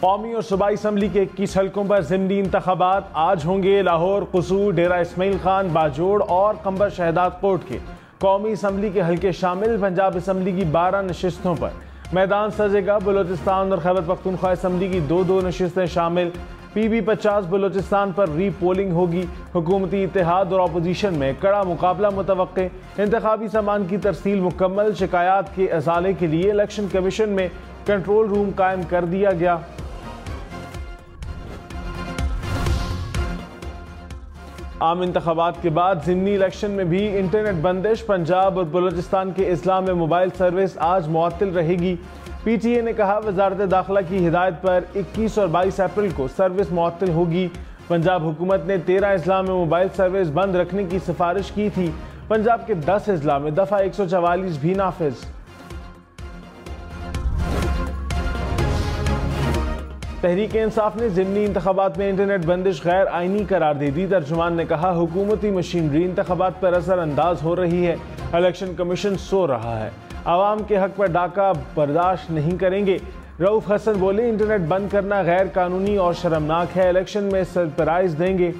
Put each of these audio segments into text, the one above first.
कौमी और सूबाई असम्बली के 21 हल्कों पर ज़िमनी इंतखाबात आज होंगे। लाहौर, कसूर, डेरा इस्माइल खान, बाजोड़ और कंबर शहदाद कोट के कौमी असम्बली के हल्के शामिल। पंजाब असम्बली की 12 नशिस्तों पर मैदान सजेगा। बलोचिस्तान और खैबर पख्तूनख्वा असम्बली की 2-2 नशिस्तें शामिल। PB-50 बलोचिस्तान पर री पोलिंग होगी। हुकूमती इत्तेहाद और अपोजिशन में कड़ा मुकाबला मुतवक्के। इंतखाबी सामान की तरसील मुकम्मल। शिकायत के अजाले के लिए इलेक्शन कमीशन में कंट्रोल रूम कायम कर दिया गया। आम इंतखाबात के बाद ज़िमनी इलेक्शन में भी इंटरनेट बंदिश। पंजाब और बलोचिस्तान के अजला में मोबाइल सर्विस आज मुअत्तल रहेगी। PTA ने कहा, वजारत दाखिला की हिदायत पर 21 और 22 अप्रैल को सर्विस मुअत्तल होगी। पंजाब हुकूमत ने 13 अजला में मोबाइल सर्विस बंद रखने की सिफारिश की थी। पंजाब के 10 अजला में दफ़ा 144 भी नाफिज। तहरीक इंसाफ ने ज़िमनी इंतखाबात में इंटरनेट बंदिश गैर आइनी करार दे दी। तर्जुमान ने कहा, हुकूमती मशीनरी इंतखाबात पर असरअंदाज हो रही है। इलेक्शन कमीशन सो रहा है। आवाम के हक पर डाका बर्दाश्त नहीं करेंगे। रऊफ हसन बोले, इंटरनेट बंद करना गैर कानूनी और शर्मनाक है। इलेक्शन में सरप्राइज देंगे।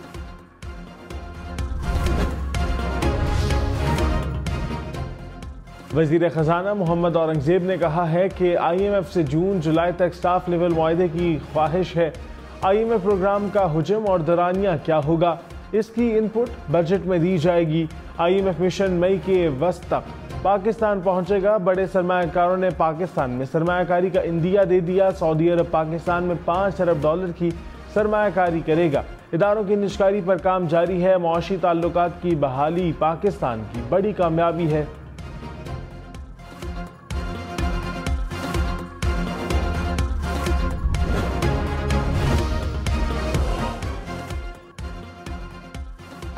वज़ीर ख़जाना मोहम्मद औरंगज़ेब ने कहा है कि IMF से जून जुलाई तक स्टाफ लेवल मुआहदे की ख्वाहिश है। IMF प्रोग्राम का हुजम और दौरानिया क्या होगा, इसकी इनपुट बजट में दी जाएगी। IMF मिशन मई के वस्त तक पाकिस्तान पहुंचेगा। बड़े सरमायाकारों ने पाकिस्तान में सरमायाकारी का इंदिया दे दिया। सऊदी अरब पाकिस्तान में $5 अरब की सरमायाकारी करेगा। इदारों की निजकारी पर काम जारी है। मुआशी ताल्लुकात की बहाली पाकिस्तान की बड़ी कामयाबी है।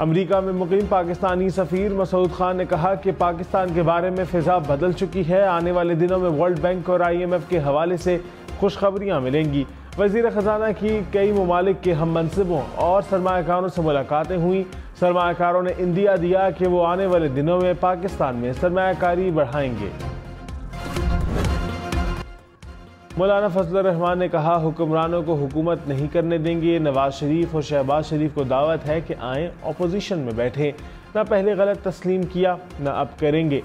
अमेरिका में मुकीम पाकिस्तानी सफीर मसूद खान ने कहा कि पाकिस्तान के बारे में फिजा बदल चुकी है। आने वाले दिनों में वर्ल्ड बैंक और IMF के हवाले से खुशखबरियां मिलेंगी। वज़ीर ख़जाना की कई ममालिक के हम मनसिबों और सरमायाकारों से मुलाकातें हुई। सरमायाकारों ने इंदिया दिया कि वो आने वाले दिनों में पाकिस्तान में सरमायाकारी बढ़ाएंगे। मौलाना फजल रहमान ने कहा, हुक्मरानों को हुकूमत नहीं करने देंगे। नवाज शरीफ और शहबाज शरीफ को दावत है कि आएँ अपोजिशन में बैठें। न पहले गलत तस्लीम किया, न अब करेंगे।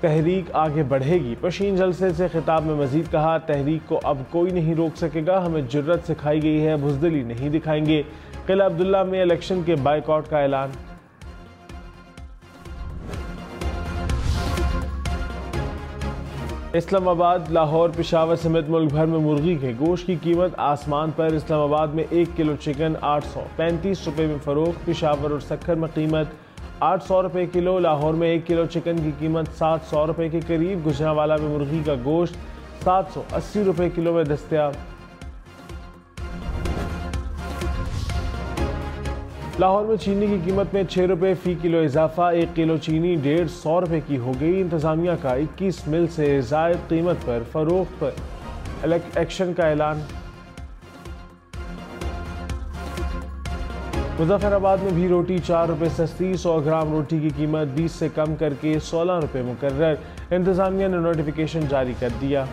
तहरीक आगे बढ़ेगी। पशीन जलसे से खिताब में मजीद कहा, तहरीक को अब कोई नहीं रोक सकेगा। हमें जुर्रत सिखाई गई है, बुज़दिली नहीं दिखाएंगे। किला अब्दुल्ला में इलेक्शन के बाइकआउट का ऐलान। इस्लामाबाद, लाहौर, पेशावर समेत मुल्क भर में मुर्गी के गोश्त की कीमत आसमान पर। इस्लामाबाद में 1 किलो चिकन 835 रुपये में फ़रोख्त। पेशावर और सक्खर में कीमत 800 रुपये किलो। लाहौर में 1 किलो चिकन की कीमत 700 रुपये के करीब। गुजरांवाला में मुर्गी का गोश्त 780 रुपये किलो में दस्तयाब। लाहौर में चीनी की कीमत में 6 रुपये फ़ी किलो इजाफा। 1 किलो चीनी 150 रुपये की हो गई। इंतज़ामिया का 21 मिल से ज़ायद कीमत पर फ़रोख्त पर एक्शन का ऐलान। मुज़फ़्फ़राबाद में भी रोटी 4 रुपये सस्ती। 100 ग्राम रोटी की कीमत 20 से कम करके 16 रुपये मुकर्रर। इंतज़ामिया ने नोटिफिकेशन जारी कर दिया।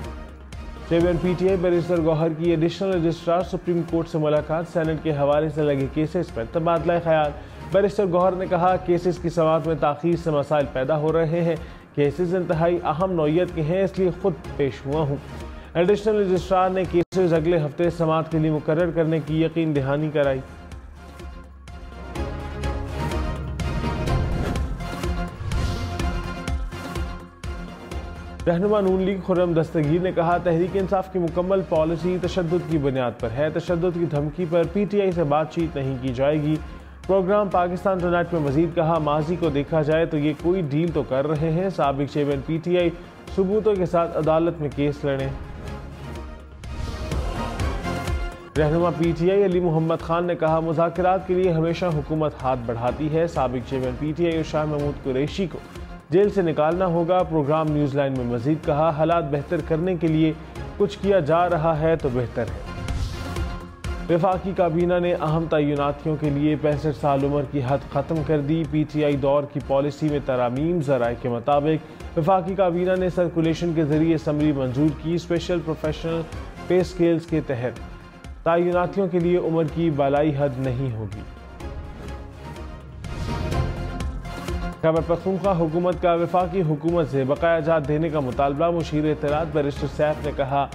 चेयरमैन PTA बैरिस्टर गौहर की एडिशनल रजिस्ट्रार सुप्रीम कोर्ट से मुलाकात। सेनेट के हवाले से लगे केसेस पर तबादला ख्याल। बैरिस्टर गौहर ने कहा, केसेस की समाअत में ताख़ीर से मसाइल पैदा हो रहे हैं। केसेस इंतहाई अहम नौइयत के हैं, इसलिए खुद पेश हुआ हूँ। एडिशनल रजिस्ट्रार ने केसेस अगले हफ्ते समाअत के लिए मुकर्रर करने की यकीन दहानी कराई। रहनुमा नून लीग खुर्रम दस्तगीर ने कहा, तहरीक इंसाफ की मुकम्मल पॉलिसी तशद्दुद की बुनियाद पर है। तशद्दुद की धमकी पर PTI से बातचीत नहीं की जाएगी। प्रोग्राम पाकिस्तान टुनाइट में मजीद कहा, माजी को देखा जाए तो ये कोई डील तो कर रहे हैं। साबिक चेयरमैन PTI सबूतों के साथ अदालत में केस लड़ें। रहनुमा PTI अली मोहम्मद खान ने कहा, मुज़ाकरात के लिए हमेशा हुकूमत हाथ बढ़ाती है। साबिक चेयरमैन PTI और शाह महमूद कुरैशी को जेल से निकालना होगा। प्रोग्राम न्यूज़ लाइन में मजीद कहा, हालात बेहतर करने के लिए कुछ किया जा रहा है तो बेहतर है। वफाकी काबीना ने अहम तयनातियों के लिए 65 साल उम्र की हद ख़त्म कर दी। PTI दौर की पॉलिसी में तरामीम। ज़राए के मुताबिक वफाकी काबीना ने सर्कुलेशन के जरिए समरी मंजूर की। स्पेशल प्रोफेशनल पे स्केल्स के तहत तैनातियों के लिए उम्र की बालाई हद नहीं होगी। खैबर पख्तूनख्वा हुकूमत का वफाकी हुकूमत से बकाया जात देने का मुतालबा। मुशीर इत्तलात बैरिस्टर सैफ ने कहा,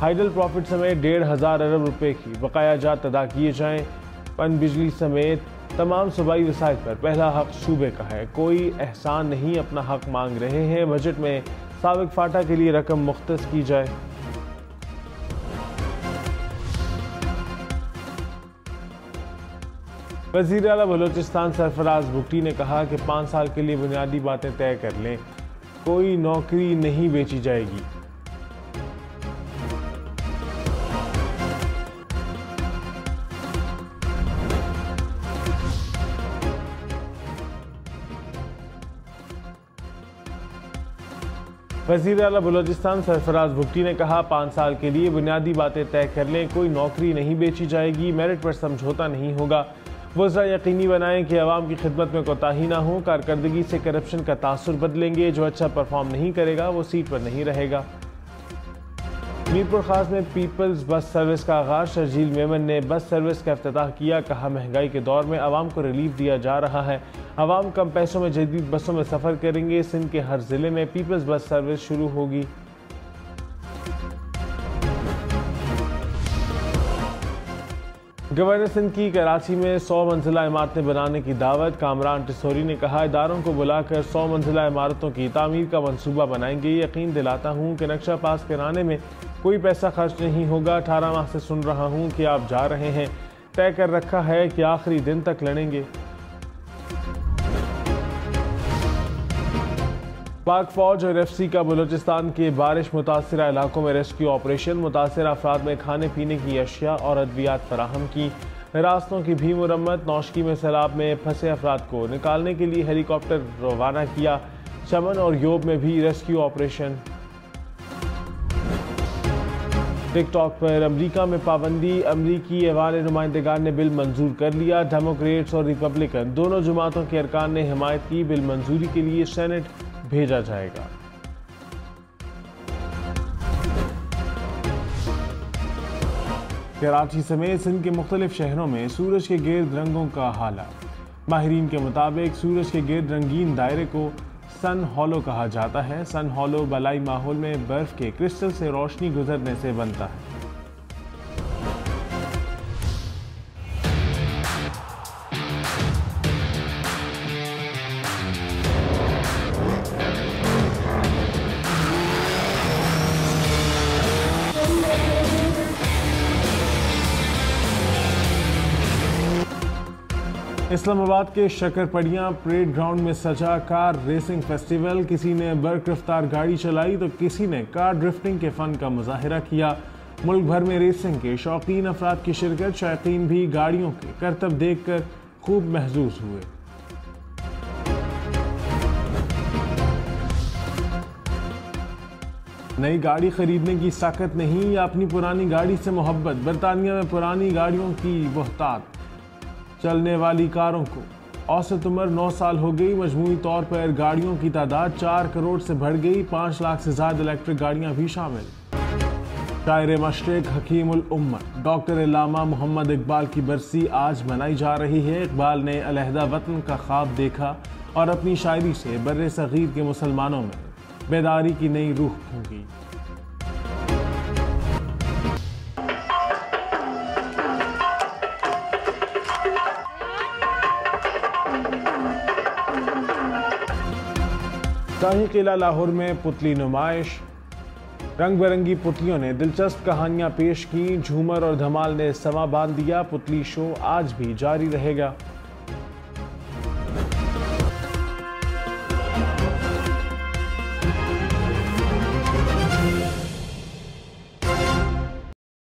हाइडल प्रॉफिट समेत 1,500 अरब रुपए की बकाया जात अदा किए जाएं। पन बिजली समेत तमाम सूबाई वसाइल पर पहला हक सूबे का है। कोई एहसान नहीं, अपना हक मांग रहे हैं। बजट में साबिक फाटा के लिए रकम मुख्तस की जाए। वज़ीर आला बलोचिस्तान सरफराज भुट्टी ने कहा कि 5 साल के लिए बुनियादी बातें तय कर लें, कोई नौकरी नहीं बेची जाएगी। वज़ीर आला बलोचिस्तान सरफराज भुट्टी ने कहा, 5 साल के लिए बुनियादी बातें तय कर लें, कोई नौकरी नहीं बेची जाएगी, मेरिट पर समझौता नहीं होगा। वज़रा यकीनी बनाएं कि अवाम की खिदमत में कोताही ना हो। कारकर्दगी से करप्शन का तासुर बदलेंगे। जो अच्छा परफॉर्म नहीं करेगा वो सीट पर नहीं रहेगा। मीरपुर खास में पीपल्स बस सर्विस का आगाज। शर्जील मेमन ने बस सर्विस का इफ्तिताह किया। कहा, महंगाई के दौर में आवाम को रिलीफ दिया जा रहा है। आवाम कम पैसों में जदीद बसों में सफ़र करेंगे। सिंध के हर जिले में पीपल्स बस सर्विस शुरू होगी। गवर्नर सिंध की कराची में 100 मंजिला इमारतें बनाने की दावत। कामरान टिसोरी ने कहा, इदारों को बुलाकर 100 मंजिला इमारतों की तामीर का मंसूबा बनाएंगे। यकीन दिलाता हूँ कि नक्शा पास कराने में कोई पैसा खर्च नहीं होगा। 18 माह से सुन रहा हूँ कि आप जा रहे हैं। तय कर रखा है कि आखिरी दिन तक लड़ेंगे। पाक फौज और एफसी का बलूचिस्तान के बारिश मुतासरा इलाकों में रेस्क्यू ऑपरेशन। मुतासरा अफराद में खाने पीने की अशिया और अद्वियात फराहम की। रास्तों की भी मुरम्मत। नौशकी में सैलाब में फंसे अफराद को निकालने के लिए हेलीकॉप्टर रवाना किया। चमन और योब में भी रेस्क्यू ऑपरेशन। टिकटॉक पर अमरीका में पाबंदी। अमरीकी ऐवान नुमाइंदगान ने बिल मंजूर कर लिया। डेमोक्रेट्स और रिपब्लिकन दोनों जमातों के अरकान ने हिमायत की। बिल मंजूरी के लिए सेनेट भेजा जाएगा। कराची समेत सिंध के मुख्तलिफ शहरों में सूरज के गिर्द रंगों का हाला। माहिरीन के मुताबिक सूरज के गिर्द रंगीन दायरे को सन हॉलो कहा जाता है। सन हॉलो बलाई माहौल में बर्फ के क्रिस्टल से रोशनी गुजरने से बनता है। इस्लामाबाद के शकरपड़ियाँ परेड ग्राउंड में सजा कार रेसिंग फेस्टिवल। किसी ने बर्क रफ्तार गाड़ी चलाई तो किसी ने कार ड्रिफ्टिंग के फन का मुजाहिरा किया। मुल्क भर में रेसिंग के शौकीन अफराद की शिरकत। शायकीन भी गाड़ियों के करतब देखकर खूब महजूज हुए। नई गाड़ी खरीदने की साकत नहीं या अपनी पुरानी गाड़ी से मोहब्बत। बरतानिया में पुरानी गाड़ियों की बहुतात। चलने वाली कारों को औसत उम्र 9 साल हो गई। मजमूई तौर पर गाड़ियों की तादाद 4 करोड़ से बढ़ गई। 5 लाख से ज्यादा इलेक्ट्रिक गाड़ियां भी शामिल। शायर मशरिक हकीमुल उम्मत डॉक्टर अल्लामा मोहम्मद इकबाल की बरसी आज मनाई जा रही है। इकबाल ने अलहदा वतन का ख्वाब देखा और अपनी शायरी से बर्रे सगीर के मुसलमानों में बेदारी की नई रूह फूंकी। शाही किला लाहौर में पुतली नुमाइश। रंग बिरंगी पुतलियों ने दिलचस्प कहानियां पेश की। झूमर और धमाल ने समा बांध दिया। पुतली शो आज भी जारी रहेगा।